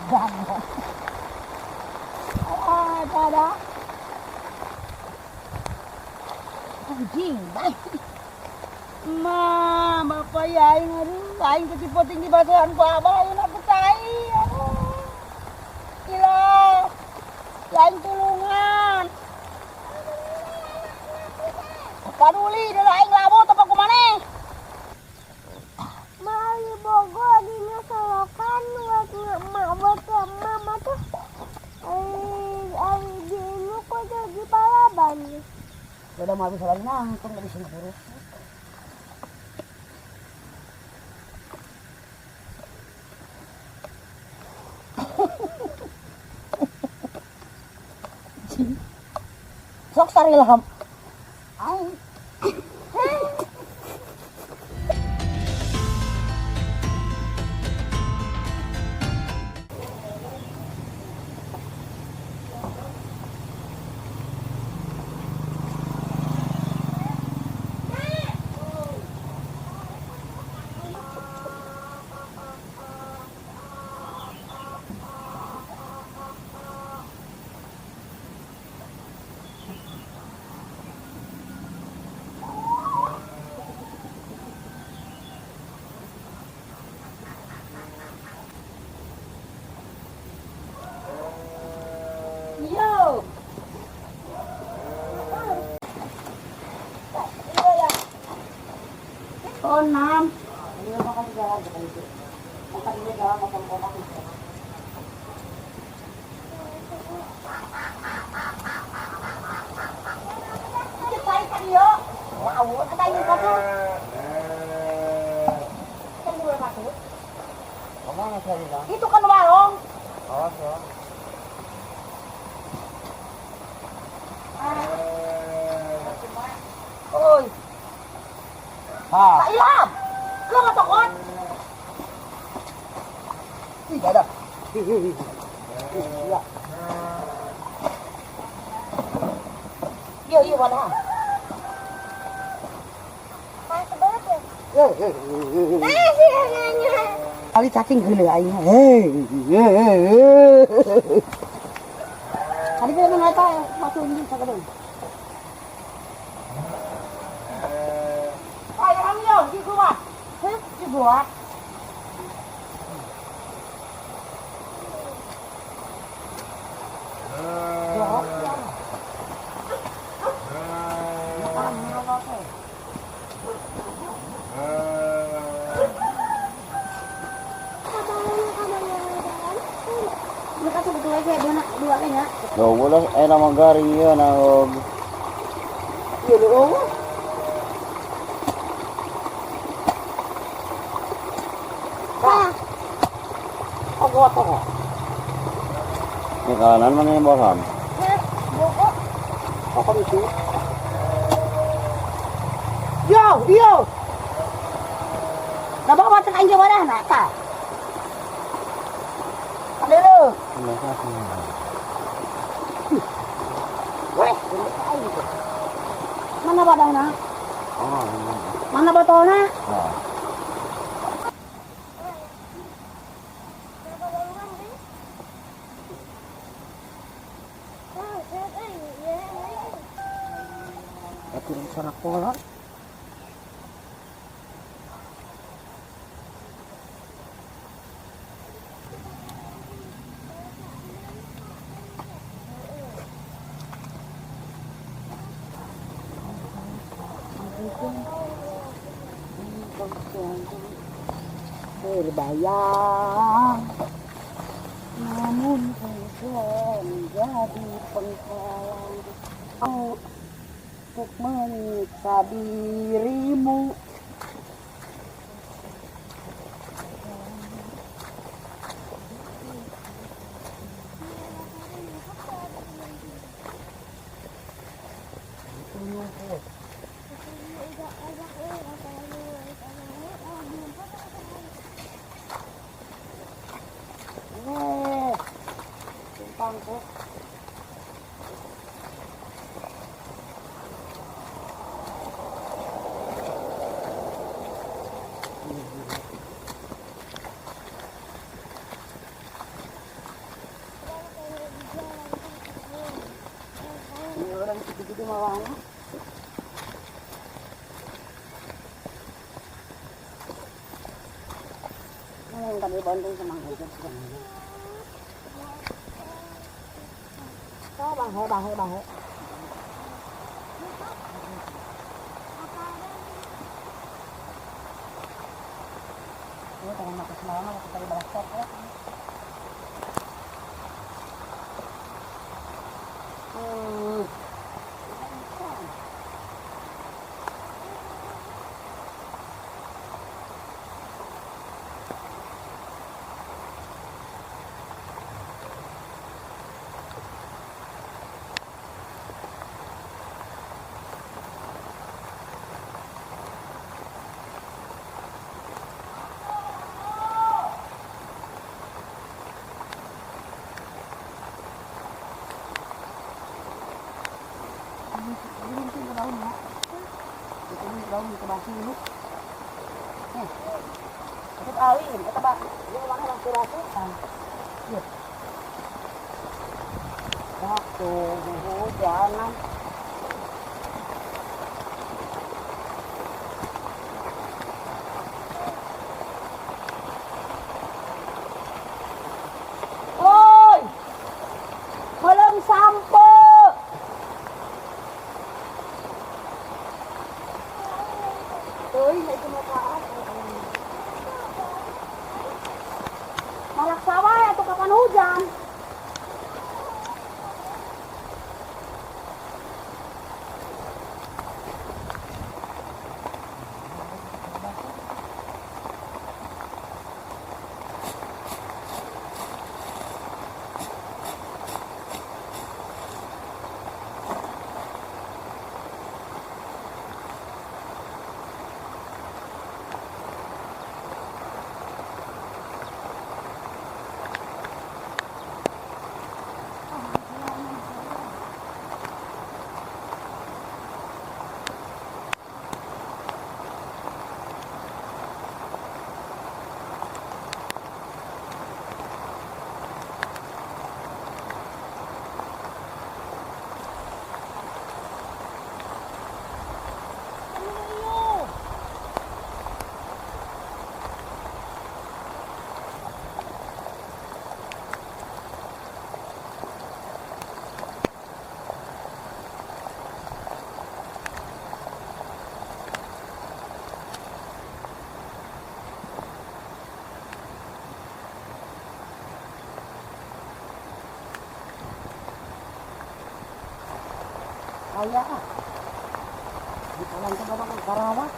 Jangan. Ada. Anjing, baik. Ma, bapak ya aing aduh, aing kecipo tinggi basahan ku abah ayeuna aku cai. Aduh. Gila. Ya aing tulungan. Paduli deuleu aing labot apa kumaneh? Mali bogo dina solokan buat mama tuh. Ari dinu kok jadi palaban. Udah mau habis lagi nangkong dari sini buruk. Sok sari laham. Aing. Yo. Oh, 6. Ini makan di jalan bukan itu. Makan di jalan makan kotak itu. Cepai kan yo. Wow, kata ini kotak. Kan dua masuk. Kemana saya bilang? Itu kan warung. Awas ya. Oi. Ha. Pak Ilham. Lu nggak tokon? Ih, ada. Iya. Iya, mana? Masih banget ya? Sih nanya. Kali cacing gila aing. Tadi kita ngata masuk ini sakadon. Ay, kami yo, di gua. Di gua. Mereka sebetulnya kayak dua kayaknya. Yo, wala nama garing ya na. Iya loh. Apa? Di kanan mana yang bosan? Bogo. Apa itu? Yo. Nabawa sa kanya wala na ka. Ano? Weh, mana ba daw na? Mana ba to na? Ito rin sa nakuha. Berbayang, namun engkau menjadi penghalang untuk menyiksa dirimu. Bangkok. di bawahnya. Yang kami banding sama aja sebenarnya. Oh, bahe. Ini kalau makan semalam kita di bawah stok ya. Daun ke basi dulu. Ikut alin, kata Pak. Dia mana langsung kan. Iya. Waktu hujanan. Oi! Belum sampai. Malak sawah ya tuh kapan hujan. Kaya ah. Di kanan ke bawah Karawat.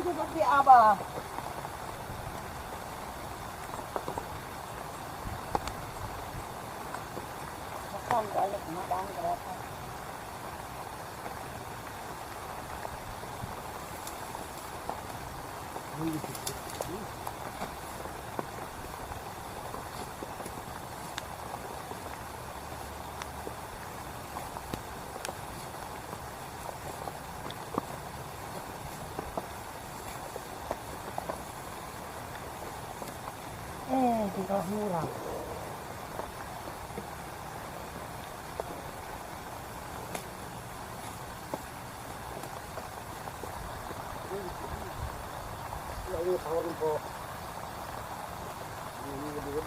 Seperti apa? Bukan balik makan kereta. kelas murah. Ini power info. Ini lebih.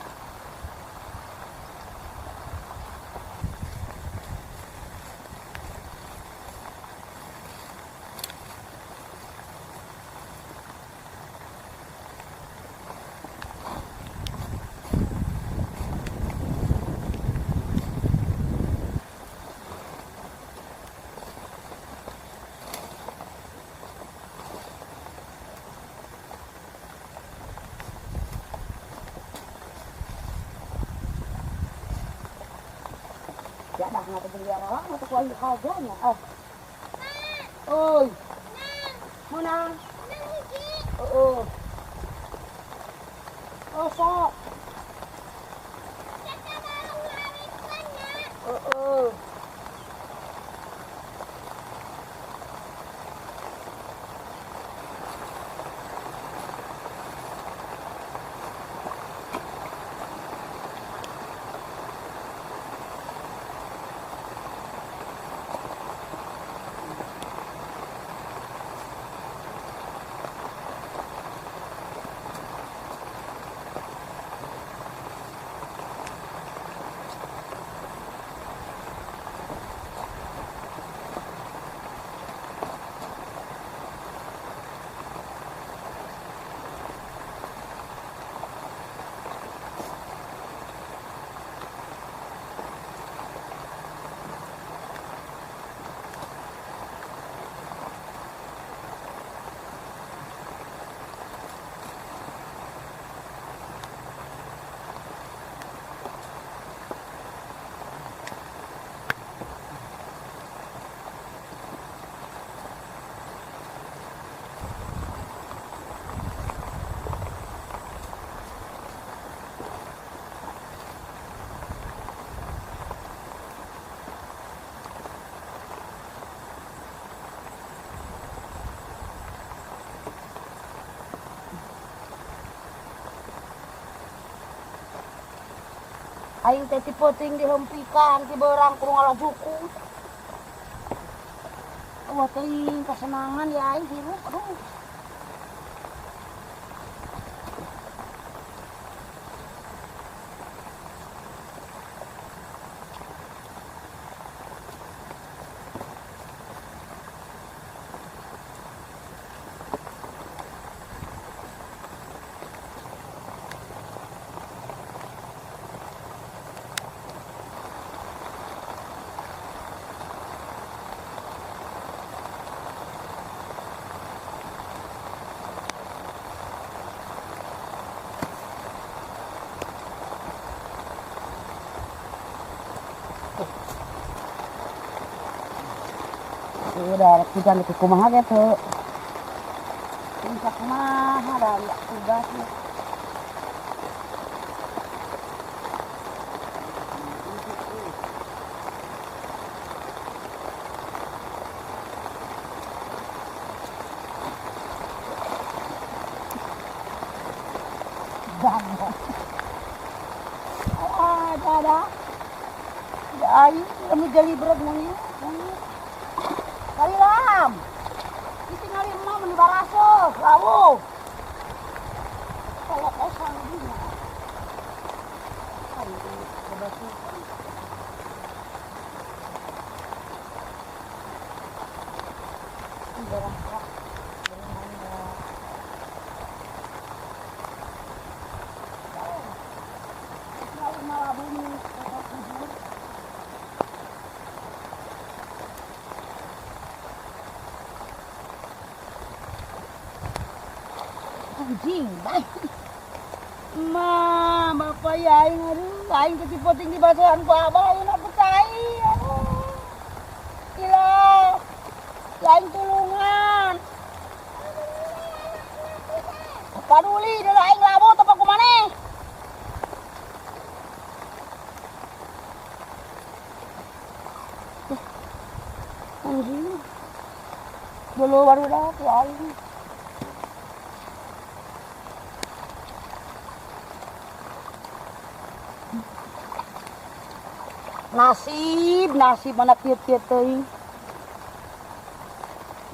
Ya dah ngapa beli orang atau kuali harganya. Oi. Mana? Oh. Oh, sok. Oh. Aing teh poting dihempikan ti beurang kurang ngalah buku. Wah teuing kasenangan ya aing hirup aduh. Udah hujan di kumaha gitu. Bisa kumaha dah ya tugasnya. Ada. Ai, kami jali berat maunya. Kali lam. Isi ngali emak meni baraso, lawu. Kalau kosong dia. Kali berbatu. Barang kak. Anjing, ma, bapak ya aing aduh, aing kecipoting di basahan ku abah aing nak percaya. Aduh. Gila. Ya aing tulungan. Paduli deui aing labu tepak ku maneh. Anjing. Dulu baru dah ku aing. Nasib anak kieu teuing.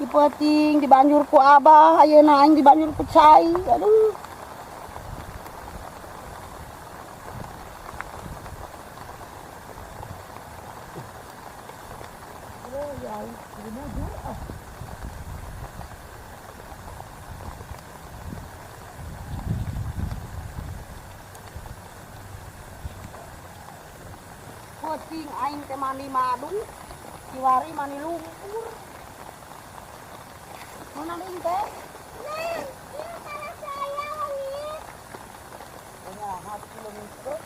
Dipeting dibanjur ku abah, ayeuna aing dibanjur ku cai. Aduh. Kucing aing teh mani madu, kiwari mani lumpur. Mana nih teh? Neng, ini salah saya wangi. Ya, hati lumpur.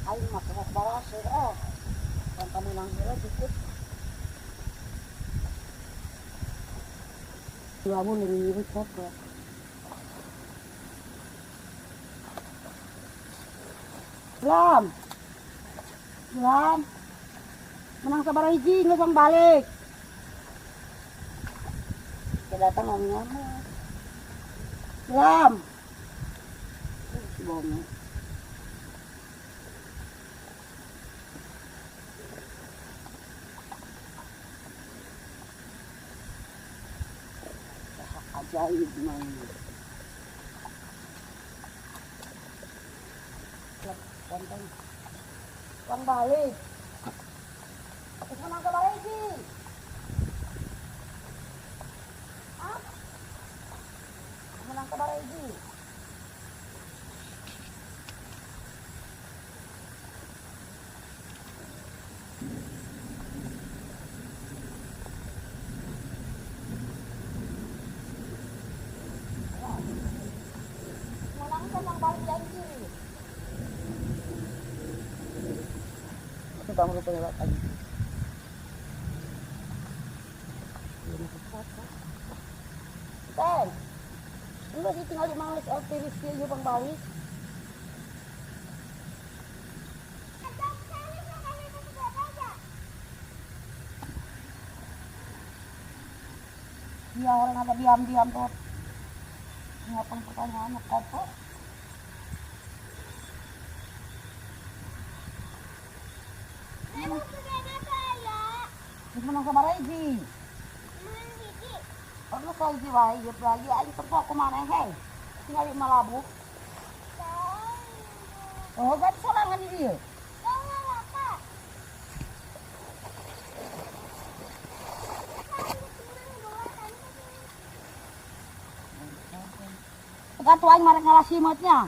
Aing mah keras balas ya. Yang kamu nanggila cukup. Kamu ngirim foto. Lam. Menang sabar hiji nggak balik. Kedatang omnya mah. Lam. Bohong. Ajaib main. Bang balik. Terus menang ke balik sih. Menang ke balik sih. bang rupanya lagi. Kan, lu sih tinggal di mana LTV sih bang balik. Dia orang ada diam-diam tuh. Ngapain pertanyaan apa? Gimana sama Rezi? Kalau saya jiwai, dia lagi aja terus aku mana hei? Tinggal di Malabu. Oh, kan sorangan dia. Enggak tuh aing marek ngalah simutnya.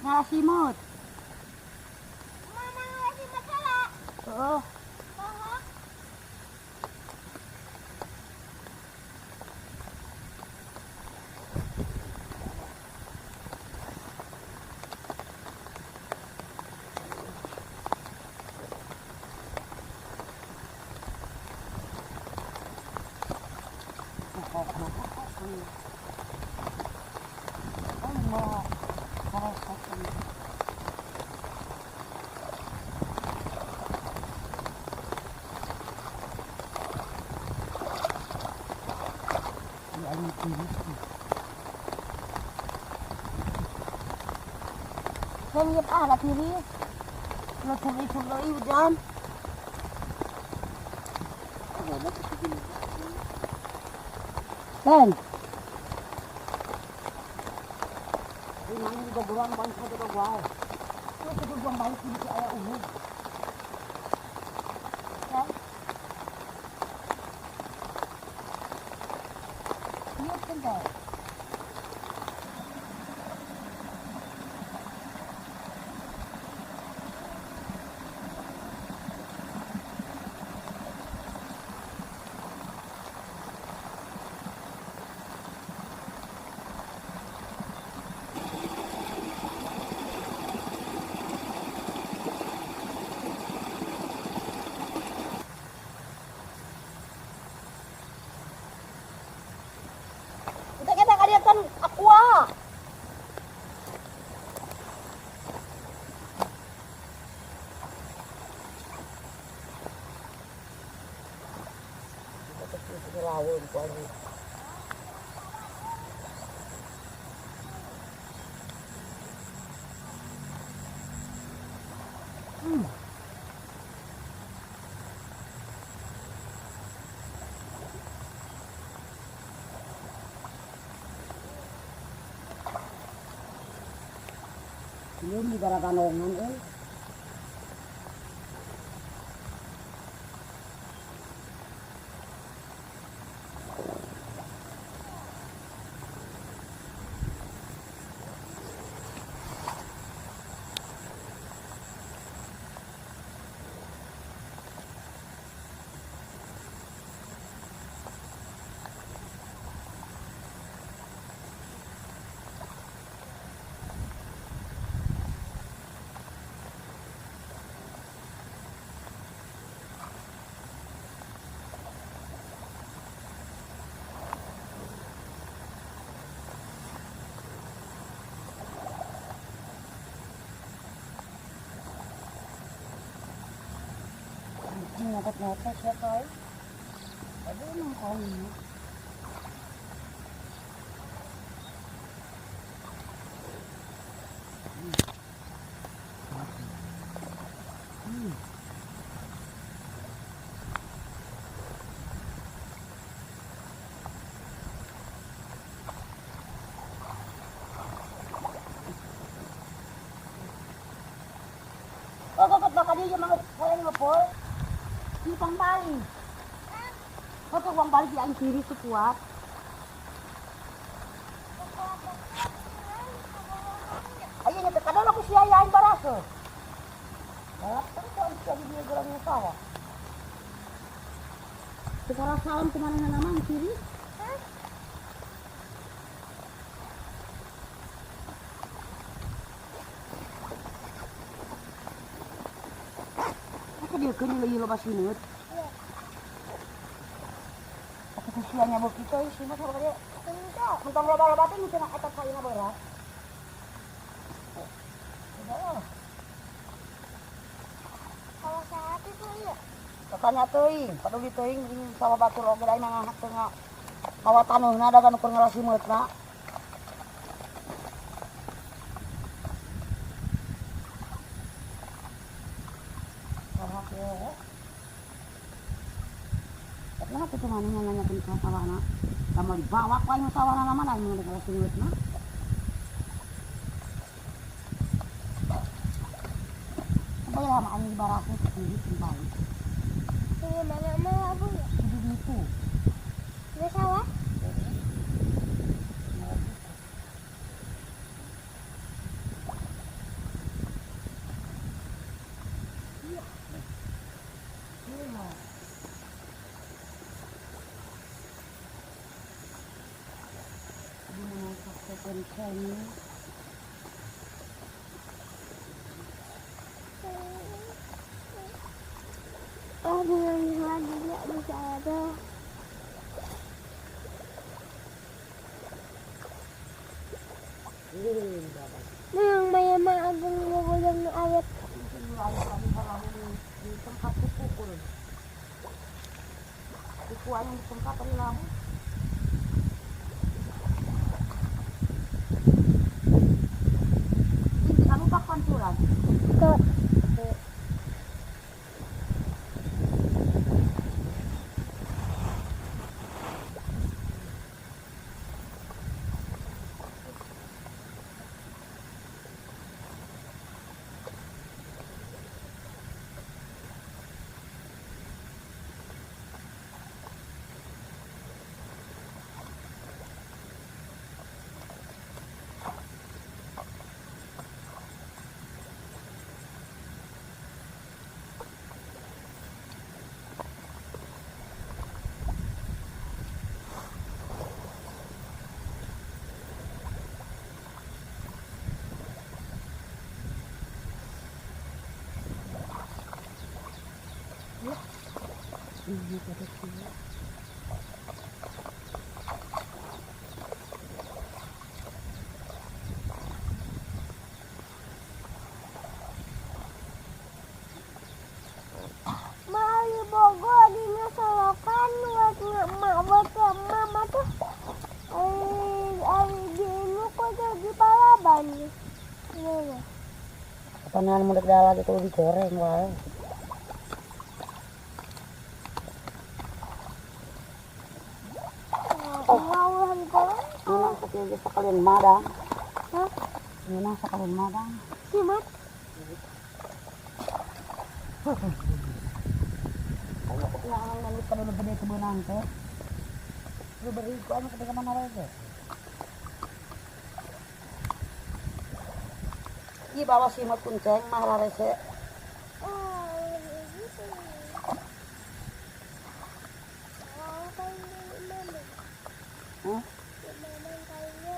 Ngalah simut. Mama ngasih masalah. Heeh. Saya lihat ada kiri. Lo curi-curi hujan. Kan? Ini juga buang balik saja ke bawah. Lo juga buang balik di ayah umum. Kan? Lihat kan kau? Kita kalian kan aqua. Kita rawon kuali. Ini di gara kanongan Ngopet-ngopet ya kau. Aduh emang kau ini. Kok bakal dia mau saya ngepol. Di Bang Bali. Kok Bang Bali di kiri sekuat. Ayo nyetek kadang aku siayain barasa. Nah, kan jadi dia gorengnya sawah. Sekarang salam kemana nama di kiri? Dieukeun leuwih loba sineut. Atuh usianya beuki teh sih mah sabaraha. Mentang loba-loba teh nu cenah eta kaina berat. Kalau saat itu iya. Katanya teuing, paduli teuing geuning sawah batur oge da ngahak teu mawa taneuhna dagan ukur ngarasimeutna. Karena aku cuma nanya-nanyakeun ka sawahna. Kamu dibawa ku aing sawahna na mana aing ngarasimeutna. Bayar sama aing dibarake sendiri kembali. Ini mana mau abu ya? Di ditu. Udah sawah? Oh, dengan lagi nggak bisa ada. Nah, yang banyak mah agung ngobrol ayat. Di tempat kuku. Kuku aing di tempat tadi labu. Ini kan lupa pantulan. Ke Mali Bogor di Solokan buat mama tuh ini kok jadi Palaban ya. Kapan mudah dah lagi kalau digoreng wae. Mau digoreng? Memang kecil sekalian madang. Hah? Memang sekalian madang. Simat? Kalau aku punya anak lalu pada gede kebenan teh. Lu beri ku anu ketika mana lagi? Di bawah simut kunceng mah larese.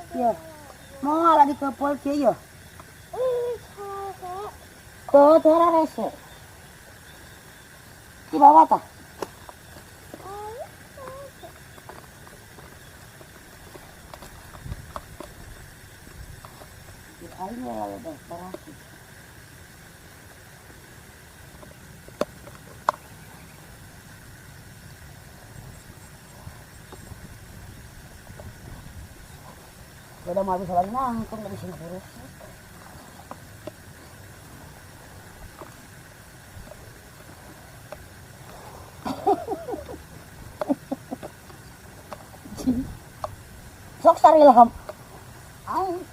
Iya. Mau ala di kepol kieu ya? Tuh, tuh larese. Di bawah tah. Aing ya udah terasi. Udah mau habis lagi nangkung dari sini buruk. Sok sarilham. Aing.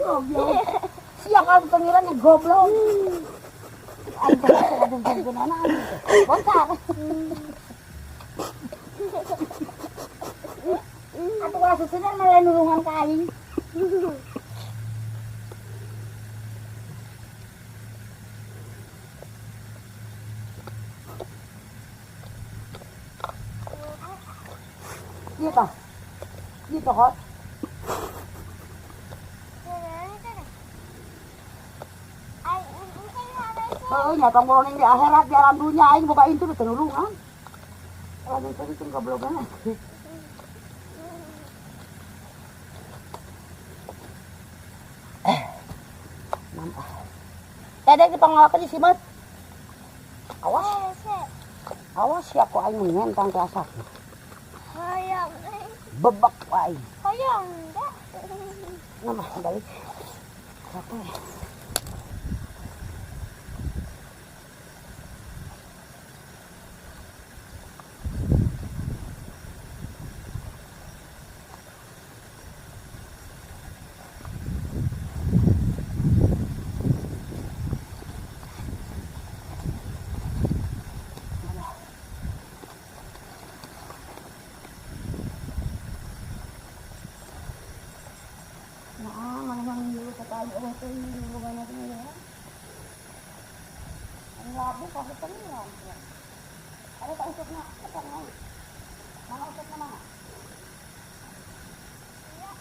Goblok. Siang aku pengirannya goblok. Aing teh kadung-kadung anak gitu. Bontar. Atuh kalau susunan malah nulungan ka aing. Gitu. Gitu kok. nya tong bolong di akhirat di alam dunia aing boga itu tinulungan. Aing tadi teh goblogan. Nampak. Ada di pangalakan di simat. Awas. Awas ya aku aing menentang ke asap. Hayang. Bebak wae. Hayang enggak. Nama balik. Apa ya? Mangang dulu sekali orang tu dulu banyak ni ya. Labu kau ketenangan. Ada tak untuk nak? Tak mau. Mana untuk mana? Ya.